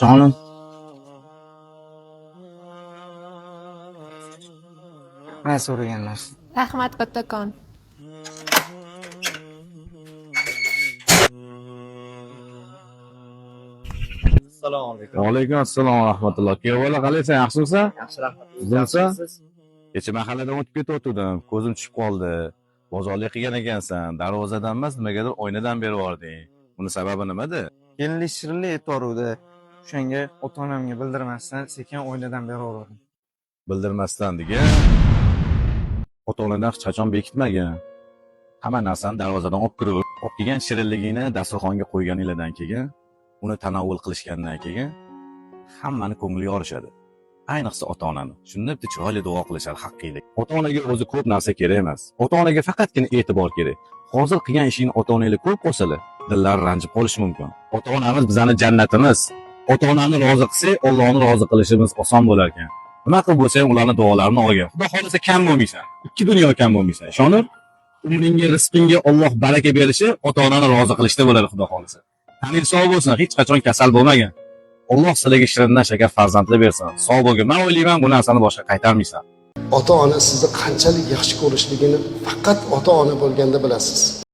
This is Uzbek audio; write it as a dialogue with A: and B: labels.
A: Jonim. Men so'ragan narsa.
B: Rahmat kattakon.
A: Assalomu alaykum.
C: Alaykum assalom va rahmatulloh. Kevalar qalaysan, yaxshimisan?
A: Yaxshi rahmat.
C: Uzunsan? Kecha mahalladan o'tib ketayotgandim, ko'zim tushib qoldi. Bozorlik qilgan ekansan, darvozadan emas, nimagadir oynadan berib yubording. Buni sababi nimada?
A: Kelinlik shirinlik aytvoruvdi. O'shanga ota-onamga bildirmasdan sekin oynadan beraverdim.
C: Bildirmasdan degan. Ota-onadan hech qachon bekitmagan. Hamma narsani darvozadan olib kirib, olib kelgan shirinligini dasturxonga qo'yganinglardan keyin, uni tanovul qilishgandan keyin hammani ko'ngli yorishadi. Ayniqsa ota-onani. Shunda bitta chiroyli duo qilishadi haqqiylik. Ota-onaga o'zi ko'p narsa kerak emas. Ota-onaga faqatgina e'tibor kerak. Hozir qilgan ishingni ota-onanglar ko'p qolsalar, dillari ranjib qolishi mumkin. Ota-onamiz bizning jannatimiz. Ota-onani rozi qilsak, Allohni rozi qilishimiz oson bo'lar ekan. Nima qilib bo'lsang, ularning duolarini olgin. Xudo xolisa kam bo'lmaysan. Ikki dunyo kam bo'lmaysan. Ishonib, umringga, rizqingga Alloh baraka berishi ota-onani rozi qilishda bo'ladi, xudo xolisa. Taning sog' bo'lsin, hech qachon kasal bo'lmagan. Alloh sizlarga shirindan shakar farzandli bersin. Sog' bo'lgin. Men o'ylayman, bu narsani boshqa qaytarmaysan.
D: Ota-ona sizni qanchalik yaxshi ko'rishligini faqat ota-ona bo'lganda bilasiz.